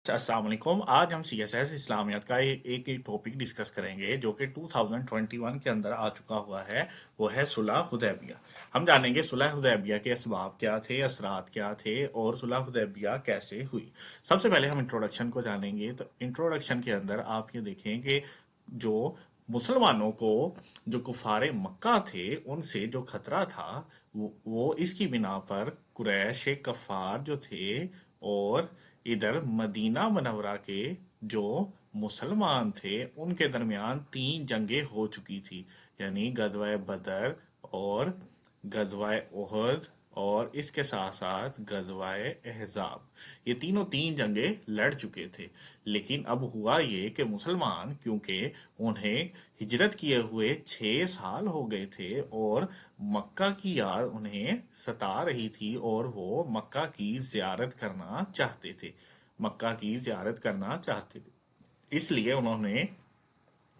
अस्सलाम वालेकुम। आज हम सीएसएस इस्लामियत का एक एक टॉपिक डिस्कस करेंगे जो कि 2021 के अंदर आ चुका हुआ है। वो है सुलह हुदैबिया। हम जानेंगे सुलह हुदैबिया के असबाब क्या थे, असरात क्या थे और सुलह हुदैबिया कैसे हुई। सबसे पहले हम इंट्रोडक्शन को जानेंगे। तो इंट्रोडक्शन के अंदर आप ये देखें कि जो मुसलमानों को जो कुफारे मक्का थे उनसे जो खतरा था वो इसकी बिना पर कुरैश कफ़ार जो थे और इधर मदीना मनवरा के जो मुसलमान थे उनके दरमियान तीन जंगें हो चुकी थी। यानी गज़वा बदर और गज़वा उहद और इसके साथ साथ गज़वा अहज़ाब। ये तीनों तीन जंगें लड़ चुके थे। लेकिन अब हुआ ये कि मुसलमान क्योंकि उन्हें हिजरत किए हुए 6 साल हो गए थे और मक्का की याद उन्हें सता रही थी और वो मक्का की ज़ियारत करना चाहते थे। मक्का की ज़ियारत करना चाहते थे। इसलिए उन्होंने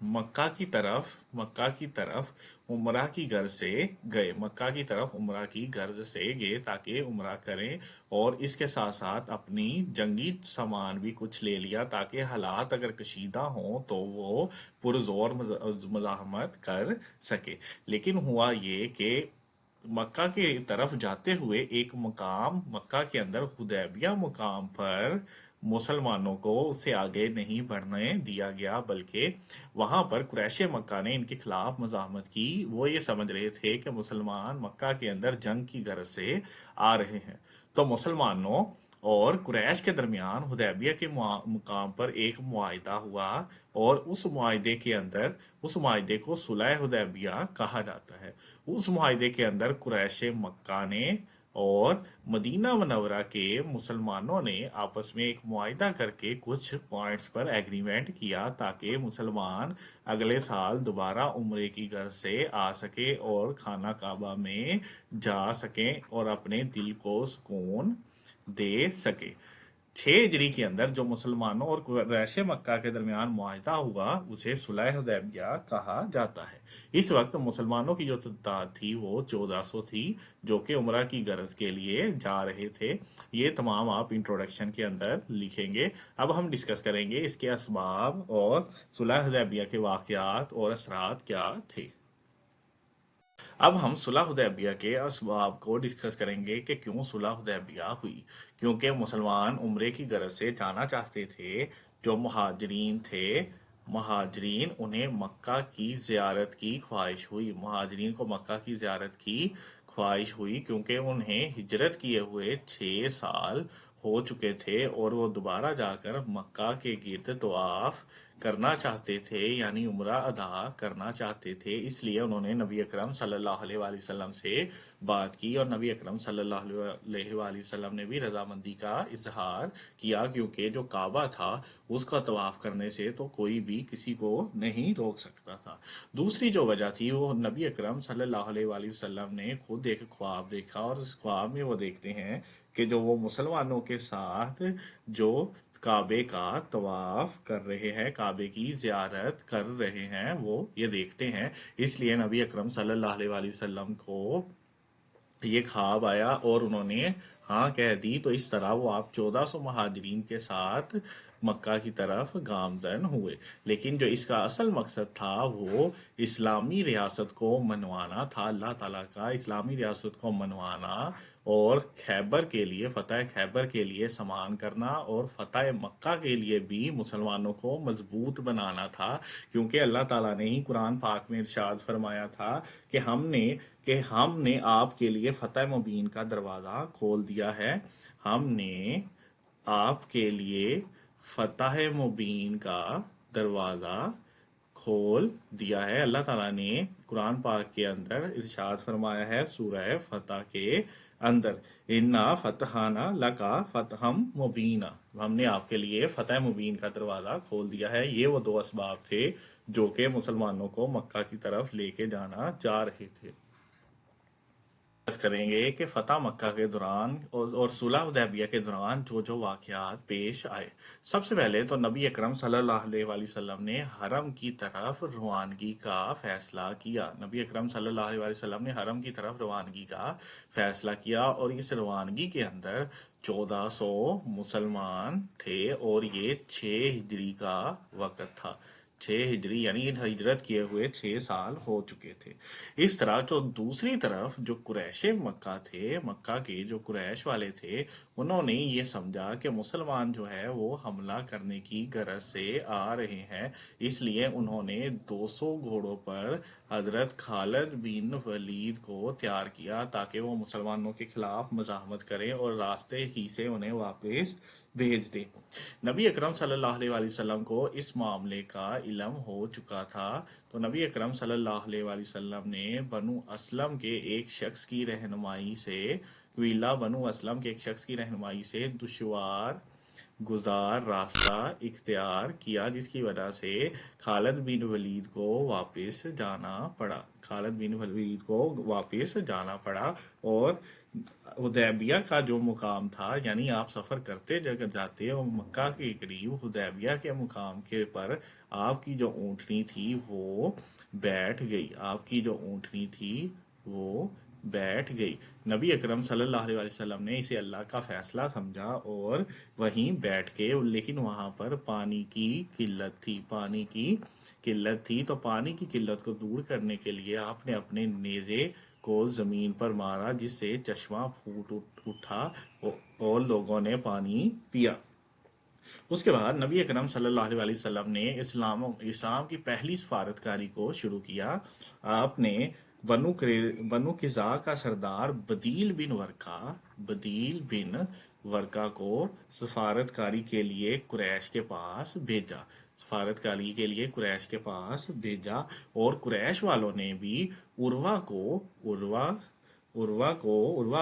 मक्का की तरफ उमरा की गर्ज से गए। मक्का की तरफ उमरा की गर्ज से गए ताकि उमरा करें और इसके साथ साथ अपनी जंगी सामान भी कुछ ले लिया ताकि हालात अगर कशीदा हों तो वो पुरजोर मज़ाहमत कर सके। लेकिन हुआ ये कि मक्का के तरफ जाते हुए एक मुकाम मक्का के अंदर हुदैबिया मुकाम पर मुसलमानों को उससे आगे नहीं बढ़ने दिया गया, बल्कि वहां पर कुरैश मक्का ने इनके खिलाफ मज़ाहमत की। वो ये समझ रहे थे कि मुसलमान मक्का के अंदर जंग की गरज से आ रहे हैं। तो मुसलमानों और कुरैश के दरमियान हुदैबिया के मुकाम पर एक मुआहिदा हुआ और उस मुआहिदे को सुलह हुदैबिया कहा जाता है। उस मुआहिदे के अंदर कुरैश मक्का ने और मदीना मनवरा के मुसलमानों ने आपस में एक मुआहिदा करके कुछ पॉइंट्स पर एग्रीमेंट किया ताकि मुसलमान अगले साल दोबारा उम्रे की गर्ज से आ सके और खाना काबा में जा सकें और अपने दिल को सुकून दे सके। 6 हिजरी के अंदर जो मुसलमानों और कुरैश मक्का के दरमियान मुआहिदा हुआ उसे सुलह हुदैबिया कहा जाता है। इस वक्त मुसलमानों की जो तादाद थी वो 1400 थी जो कि उम्रा की गरज के लिए जा रहे थे। ये तमाम आप इंट्रोडक्शन के अंदर लिखेंगे। अब हम डिस्कस करेंगे इसके असबाब और सुलह हुदैबिया के वाकयात और असरात क्या थे। अब हम सुलह हुदैबिया के असबाब को डिस्कस करेंगे कि क्यों सुलह हुदैबिया हुई। क्योंकि मुसलमान उम्रे की गरज से जाना चाहते थे। जो मुहाजिरीन थे, मुहाजिरीन उन्हें मक्का की ज़ियारत की ख्वाहिश हुई। मुहाजिरीन को मक्का की ज़ियारत की ख्वाहिश हुई क्योंकि उन्हें हिजरत किए हुए 6 साल हो चुके थे और वो दोबारा जाकर मक्का के गिर्द तवाफ करना चाहते थे, यानी उम्रा अदा करना चाहते थे। इसलिए उन्होंने नबी अकरम सल्लल्लाहु अलैहि वसल्लम से बात की और नबी अकरम सल्लल्लाहु अलैहि वसल्लम ने भी रजामंदी का इजहार किया क्योंकि जो काबा था उसका तवाफ करने से तो कोई भी किसी को नहीं रोक सकता था। दूसरी जो वजह थी वो नबी अकरम सल्लल्लाहु अलैहि वसल्लम ने खुद एक ख्वाब देखा और उस ख्वाब में वो देखते हैं कि जो वो मुसलमानों के साथ जो काबे का तवाफ कर रहे हैं, काबे की जियारत कर रहे हैं, वो ये देखते हैं। इसलिए नबी अकरम सल्लल्लाहु अलैहि वसल्लम को ये ख्वाब आया और उन्होंने हाँ कह दी। तो इस तरह वो आप 1400 महाजरीन के साथ मक्का की तरफ गामदन हुए। लेकिन जो इसका असल मकसद था वो इस्लामी रियासत को मनवाना था। अल्लाह ताला का इस्लामी रियासत को मनवाना और खैबर के लिए, फतह खैबर के लिए सामान करना और फतह मक्का के लिए भी मुसलमानों को मजबूत बनाना था। क्योंकि अल्लाह ताला ने ही कुरान पाक में इरशाद फरमाया था कि हमने आपके लिए फतह मुबीन का दरवाज़ा खोल दिया है। हमने आपके लिए फतह मुबीन का दरवाज़ा खोल दिया है। अल्लाह ताला ने कुरान पाक के अंदर इरशाद फरमाया है सूरह फतह के अंदर, इन्ना फतहाना लका फतहम मुबीना, हमने आपके लिए फतह मुबीन का दरवाज़ा खोल दिया है। ये वो दो असबाब थे जो कि मुसलमानों को मक्का की तरफ लेके जाना चाह रहे थे। करेंगे कि फतह मक्का के दौरान और सुलह हुदैबिया के दौरान जो जो वाकयात पेश आए। सबसे पहले तो नबी अकरम सल्लल्लाहु अलैहि वसल्लम ने हरम की तरफ रवानगी का फैसला किया। नबी अकरम सल्लल्लाहु अलैहि वसल्लम ने हरम की तरफ रवानगी का फैसला किया और इस रवानगी के अंदर 1400 मुसलमान थे और ये 6 हिजरी का वक्त था। 6 हिजरी यानी हिजरत किए हुए 6 साल हो चुके थे। इस तरह जो दूसरी तरफ जो कुरैश मक्का थे, मक्का के जो कुरैश वाले थे, उन्होंने ये समझा कि मुसलमान जो है वो हमला करने की गरज से आ रहे हैं, इसलिए उन्होंने 200 घोड़ों पर हजरत खालिद बिन वलीद को तैयार किया ताकि वो मुसलमानों के खिलाफ मज़ाहमत करें और रास्ते ही से उन्हें वापस भेज दें। नबी अकरम सल्लल्लाहु अलैहि वसल्लम को इस मामले का इल्म हो चुका था, तो नबी अकरम सल्लल्लाहु अलैहि वसल्लम ने बनु असलम के एक शख्स की रहनुमाई से, कबीला बनु असलम के एक शख्स की रहनुमाई से दुश्वार गुजार रास्ता इख्तियार किया, जिसकी वजह से खालिद बिन वलीद को वापस जाना पड़ा। खालिद बिन वलीद को वापस जाना पड़ा और हुदैबिया का जो मुकाम था, यानी आप सफ़र करते जगह जाते और मक्का के करीब हुदैबिया के मुकाम के पर आपकी जो ऊँटनी थी वो बैठ गई। आपकी जो ऊँटनी थी वो बैठ गई। नबी अकरम सल्लल्लाहु अलैहि वसल्लम ने इसे अल्लाह का फैसला समझा और वहीं बैठ के, लेकिन वहां पर पानी की किल्लत थी। पानी की किल्लत थी तो पानी की किल्लत को दूर करने के लिए आपने अपने नेज़े को जमीन पर मारा, जिससे चश्मा फूट उठा और लोगों ने पानी पिया। उसके बाद नबी अकरम सल्लल्लाहु अलैहि वसल्लम ने इस्लाम की पहली सफारतकारी को शुरू किया। आपने बनु किज़ा का सरदार बदील बिन वर्का को सफारतकारी के लिए कुरैश के पास भेजा। सफारतकारी के लिए कुरैश के पास भेजा और कुरैश वालों ने भी उर्वा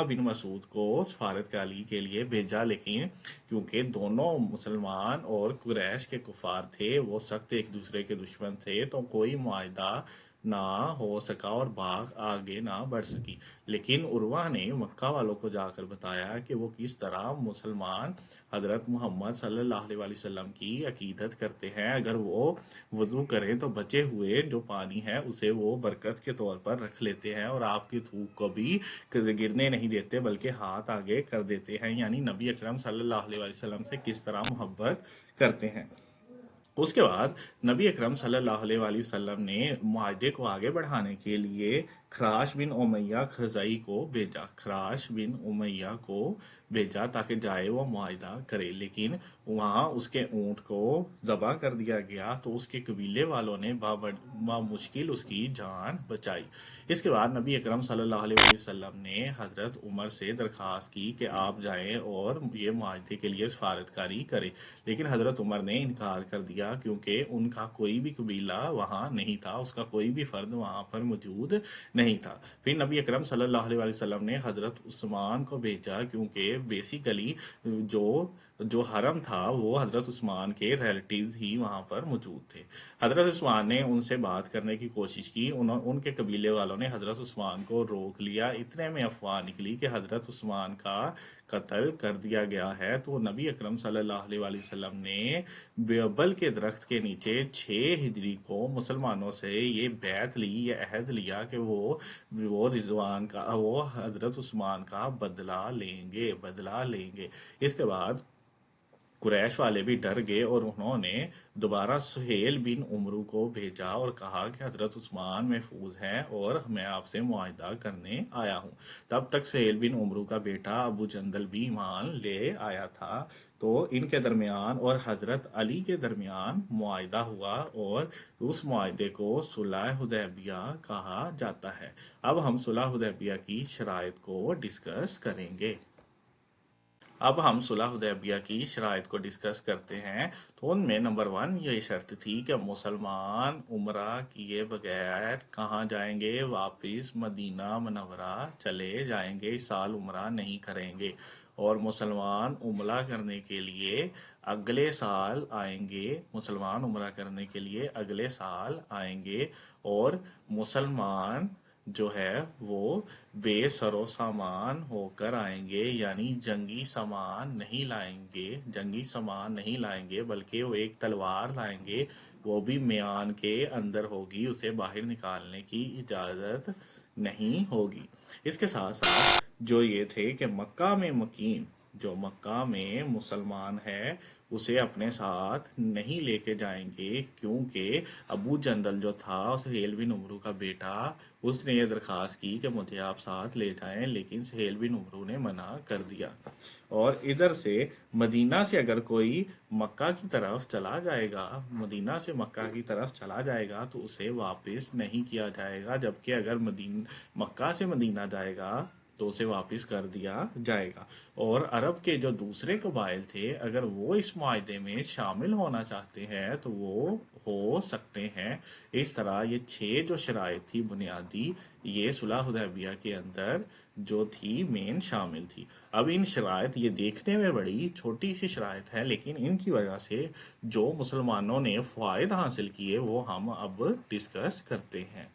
बिन मसूद को सफारतकारी के लिए भेजा, लेकिन क्योंकि दोनों मुसलमान और कुरैश के कुफार थे, वो सख्त एक दूसरे के दुश्मन थे, तो कोई मुआहदा ना हो सका और बात आगे ना बढ़ सकी। लेकिन उर्वा ने मक्का वालों को जाकर बताया कि वो किस तरह मुसलमान हजरत मोहम्मद सल्लल्लाहु अलैहि वसल्लम की अकीदत करते हैं। अगर वो वजू करें तो बचे हुए जो पानी है उसे वो बरकत के तौर पर रख लेते हैं और आपकी थूक को भी गिरने नहीं देते, बल्कि हाथ आगे कर देते हैं, यानी नबी अकरम सल्लल्लाहु अलैहि वसल्लम से किस तरह मोहब्बत करते हैं। उसके बाद नबी अकरम सल्लल्लाहु अलैहि वसल्लम ने मुआहदे को आगे बढ़ाने के लिए खराश बिन उमैया खज़ाई को भेजा। खराश बिन उमैया को भेजा ताकि जाए वो मुआहदा करे, लेकिन वहाँ उसके ऊँट को ज़बह कर दिया गया, तो उसके कबीले वालों ने मुश्किल उसकी जान बचाई। इसके बाद नबी अकरम सल्लल्लाहु अलैहि वसल्लम ने हज़रत उमर से दरख्वास्त की कि आप जाएं और ये मुआहदे के लिए सफारतकारी करें, लेकिन हज़रत उमर ने इनकार कर दिया क्योंकि उनका कोई भी कबीला वहाँ नहीं था, उसका कोई भी फ़र्द वहाँ पर मौजूद नहीं था। फिर नबी अकरम सल्लल्लाहु अलैहि वसल्लम ने हज़रत उस्मान को भेजा, क्योंकि बेसिकली जो हरम था वो हज़रत उस्मान के रिलेटिव्स ही वहाँ पर मौजूद थे। हज़रत उस्मान ने उनसे बात करने की कोशिश की, उनके कबीले वालों ने हज़रत उस्मान को रोक लिया। इतने में अफवाह निकली कि हज़रत उस्मान का कत्ल कर दिया गया है, तो नबी अकरम सल्लल्लाहु अलैहि वसल्लम ने बेबल के दरख्त के नीचे 6 हिजरी को मुसलमानों से ये बैत ली, ये अहद लिया कि वो हज़रत उस्मान का बदला लेंगे। इसके बाद कुरैश वाले भी डर गए और उन्होंने दोबारा सुहेल बिन उमरू को भेजा और कहा कि हज़रत उस्मान महफूज हैं और मैं आपसे मुआहदा करने आया हूँ। तब तक सुहेल बिन उमरू का बेटा अबू जंदल भी ईमान ले आया था। तो इनके दरमियान और हज़रत अली के दरमियान मुआहदा हुआ और उस मुआहदे को सुलह हुदैबिया कहा जाता है। अब हम सुलह हुदैबिया की शराइत को डिस्कस करेंगे। अब हम सुलह हुदैबिया की शराइत को डिस्कस करते हैं। तो उनमें नंबर 1 ये शर्त थी कि मुसलमान उम्रा किए बगैर कहाँ जाएंगे, वापस मदीना मनवरा चले जाएंगे, इस साल उम्रा नहीं करेंगे। और मुसलमान उम्रा करने के लिए अगले साल आएंगे, मुसलमान उम्रा करने के लिए अगले साल आएंगे। और मुसलमान जो है वो बेसरो सामान होकर आएंगे, यानी जंगी सामान नहीं लाएंगे, बल्कि वो एक तलवार लाएंगे, वो भी म्यान के अंदर होगी, उसे बाहर निकालने की इजाज़त नहीं होगी। इसके साथ साथ जो ये थे कि मक्का में मुकीम جو مکہ میں مسلمان ہے اسے اپنے ساتھ نہیں لے کے جائیں گے، کیونکہ ابو جندل جو تھا سہیل بن عمرو کا بیٹا، اس نے یہ درخواست کی کہ مجھے آپ ساتھ لے جائیں، لیکن سہیل بن عمرو نے منع کر دیا۔ اور ادھر سے مدینہ سے اگر کوئی مکہ کی طرف چلا جائے گا، مدینہ سے مکہ کی طرف چلا جائے گا تو اسے واپس نہیں کیا جائے گا، جبکہ اگر مکہ سے مدینہ جائے گا تو اسے واپس کر دیا جائے گا۔ اور عرب کے جو دوسرے قبائل تھے اگر وہ اس معاہدے میں شامل ہونا چاہتے ہیں تو وہ ہو سکتے ہیں۔ اس طرح یہ 6 جو شرائط تھی بنیادی، یہ صلح حدیبیہ کے اندر جو تھی مین شامل تھی۔ اب ان شرائط یہ دیکھنے میں بڑی چھوٹی سی شرائط ہے، لیکن ان کی وجہ سے جو مسلمانوں نے فوائد حاصل کیے وہ ہم اب ڈسکس کرتے ہیں۔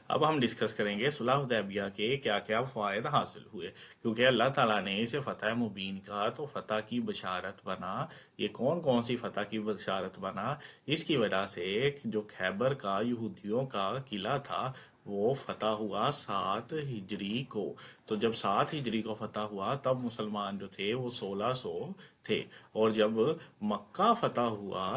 اب ہم ڈسکس کریں گے صلح حدیبیہ کے کیا کیا فوائد حاصل ہوئے، کیونکہ اللہ تعالیٰ نے اسے فتح مبین کہا تو فتح کی بشارت بنا۔ یہ کون کون سی فتح کی بشارت بنا؟ اس کی وجہ سے جو خیبر کا یہودیوں کا قلعہ تھا وہ فتح ہوا 7 ہجری کو۔ تو جب 7 ہجری کو فتح ہوا تب مسلمان جو تھے وہ 1600 تھے، اور جب مکہ فتح ہوا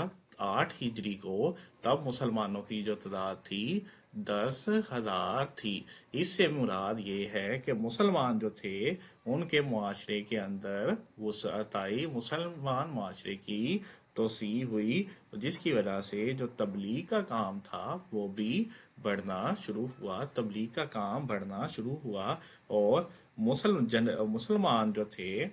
8 ہجری کو تب مسلمانوں کی جو تعداد تھی 10,000 تھی۔ اس سے مراد یہ ہے کہ مسلمان جو تھے ان کے معاشرے کے اندر وسعت آئی، مسلمان معاشرے کی توسیع ہوئی، جس کی وجہ سے جو تبلیغ کا کام تھا وہ بھی بڑھنا شروع ہوا، تبلیغ کا کام بڑھنا شروع ہوا، اور مسلمان جو تھے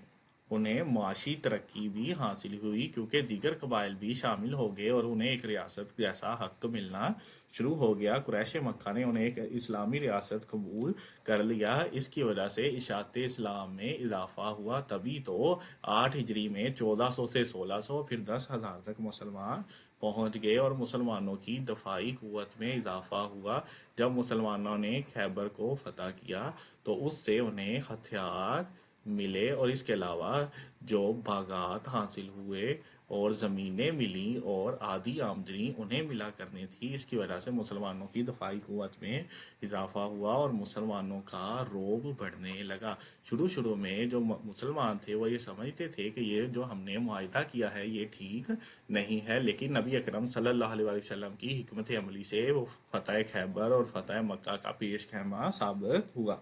انہیں معاشی ترقی بھی حاصل ہوئی، کیونکہ دیگر قبائل بھی شامل ہو گئے اور انہیں ایک ریاست جیسا حق ملنا شروع ہو گیا۔ قریش مکہ نے انہیں ایک اسلامی ریاست قبول کر لیا، اس کی وجہ سے اشاعت اسلام میں اضافہ ہوا، تبھی تو 8 ہجری میں 1400 سے 1600 پھر 10,000 تک مسلمان پہنچ گئے، اور مسلمانوں کی دفاعی قوت میں اضافہ ہوا۔ جب مسلمانوں نے خیبر کو فتح کیا تو اس سے انہیں ہتھیار ملے، اور اس کے علاوہ جو باغات حاصل ہوئے اور زمینیں ملی اور آدھی آمدنی انہیں ملا کرنی تھی، اس کی وجہ سے مسلمانوں کی دفاعی قوت میں اضافہ ہوا اور مسلمانوں کا رعب بڑھنے لگا۔ شروع میں جو مسلمان تھے وہ یہ سمجھتے تھے کہ یہ جو ہم نے معاہدہ کیا ہے یہ ٹھیک نہیں ہے، لیکن نبی اکرم صلی اللہ علیہ وسلم کی حکمت عملی سے وہ فتح خیبر اور فتح مکہ کا پیش خیمہ ثابت ہوا۔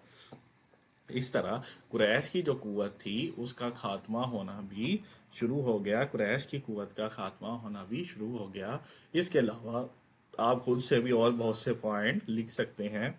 اس طرح قریش کی جو قوت تھی اس کا خاتمہ ہونا بھی شروع ہو گیا، قریش کی قوت کا خاتمہ ہونا بھی شروع ہو گیا۔ اس کے علاوہ آپ خود سے بھی اور بہت سے پوائنٹ لکھ سکتے ہیں۔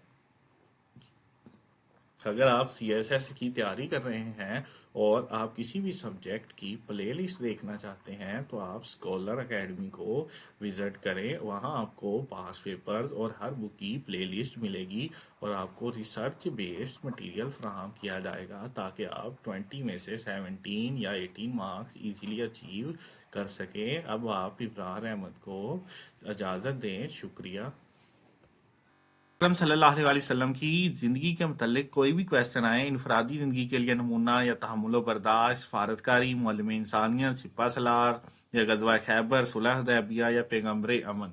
اگر آپ CSS کی تیاری کر رہے ہیں اور آپ کسی بھی سبجیکٹ کی پلے لسٹ دیکھنا چاہتے ہیں تو آپ اسکالر اکیڈمی کو وزٹ کریں، وہاں آپ کو پاس پیپرز اور ہر بک کی پلے لسٹ ملے گی، اور آپ کو ریسرچ بیسڈ مٹیریل فراہم کیا جائے گا تاکہ آپ 20 میں سے 17 یا 18 مارکس ایزیلی اچیو کر سکیں۔ اب آپ ابرار احمد کو اجازت دیں، شکریہ۔ اکرم صلی اللہ علیہ وسلم کی زندگی کے متعلق کوئی بھی کویسچن آئے، انفرادی زندگی کے لیے نمونہ یا تحمل و برداشت، سفارتکاری، معلم انسانیت، سپہ سالار یا غزوہ خیبر، صلح حدیبیہ یا پیغمبر امن،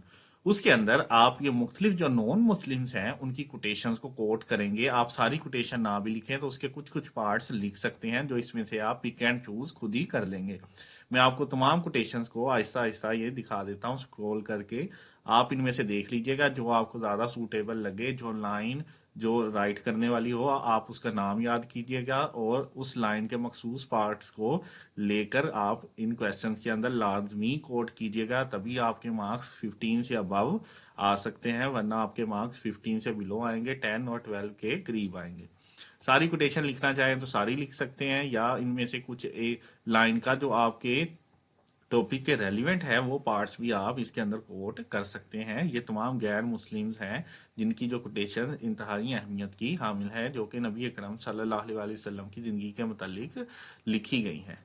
اس کے اندر آپ یہ مختلف جو نون مسلمز ہیں ان کی کوٹیشنز کو کوٹ کریں گے۔ آپ ساری کوٹیشن نہ بھی لکھیں تو اس کے کچھ پارٹس لکھ سکتے ہیں، جو اس میں سے آپ پک اینڈ چوز خود ہی کر لیں گے۔ میں آپ کو تمام کوٹیشنز کو آہستہ آہستہ یہ دکھا دیتا ہوں اسکرول کر کے، آپ ان میں سے دیکھ لیجئے گا جو آپ کو زیادہ سوٹیبل لگے، جو لائن جو رائٹ کرنے والی ہو آپ اس کا نام یاد کیجئے گا، اور اس لائن کے مخصوص پارٹس کو لے کر آپ ان کویسچنز کے اندر لازمی کوٹ کیجئے گا، تبھی آپ کے مارکس 15 سے ابو آ سکتے ہیں، ورنہ آپ کے مارکس 15 سے بلو آئیں گے، 10 اور 12 کے قریب آئیں گے۔ ساری کوٹیشن لکھنا چاہیں تو ساری لکھ سکتے ہیں، یا ان میں سے کچھ لائن کا جو آپ کے ٹاپک کے ریلیونٹ ہے وہ پارٹس بھی آپ اس کے اندر کوٹ کر سکتے ہیں۔ یہ تمام غیر مسلمز ہیں جن کی جو کوٹیشن انتہائی اہمیت کی حامل ہے، جو کہ نبی اکرم صلی اللہ علیہ وسلم کی زندگی کے متعلق لکھی گئی ہیں۔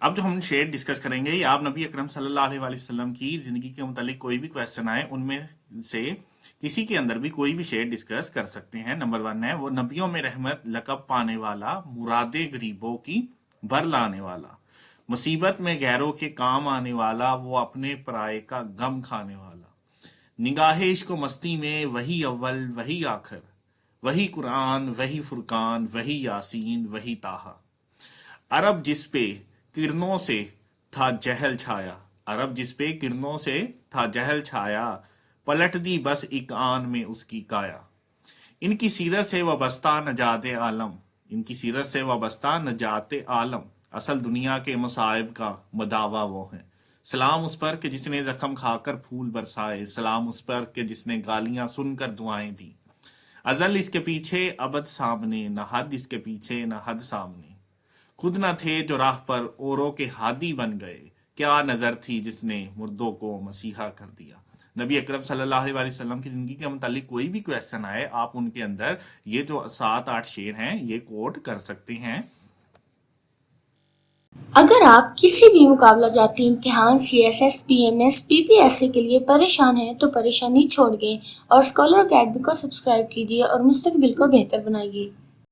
اب جو ہم شیڈ ڈسکس کریں گے، آپ نبی اکرم صلی اللہ علیہ وسلم کی زندگی کے متعلق کوئی بھی کویسچن آئے ان میں سے کسی کے اندر بھی کوئی بھی شیڈ ڈسکس کر سکتے ہیں۔ نمبر 1 ہے وہ نبیوں میں رحمت لقب پانے والا، مراد غریبوں کی بھر لانے والا، مصیبت میں غیروں کے کام آنے والا، وہ اپنے پرائے کا غم کھانے والا، نگاہ عشق و مستی میں وہی اول وہی آخر، وہی قرآن وہی فرقان وہی یاسین وہی طٰہٰ، अरब जिस पे किरणों से था जहल छाया, अरब जिस पे किरणों से था जहल छाया, पलट दी बस एक आन में उसकी काया। इनकी सीरत से वबस्ता नजात आलम, इनकी सीरत से वबस्ता नजात आलम, असल दुनिया के मसाइब का मदावा वो है। सलाम उस पर कि जिसने जख्म खाकर फूल बरसाए, सलाम उस पर कि जिसने गालियां सुनकर दुआएं दी। अजल इसके पीछे अबद सामने, न हद इसके पीछे न हद सामने। खुद न थे जो राह पर औरों के हादी बन गए, क्या नजर थी जिसने मुर्दों को मसीहा कर दिया। नबी अकरम सल्लल्लाहु अलैहि वसल्लम की जिंदगी के मुतालिक कोई भी क्वेश्चन आए, आप उनके अंदर ये जो 7-8 शेर हैं ये कोट कर सकते हैं। अगर आप किसी भी मुकाबला जाती इम्तिहान CSS, PMS, PPSC के लिए परेशान हैं तो परेशानी छोड़ गए और स्कॉलर अकेडमी को सब्सक्राइब कीजिए और मुस्तकबिल को बेहतर बनाइए।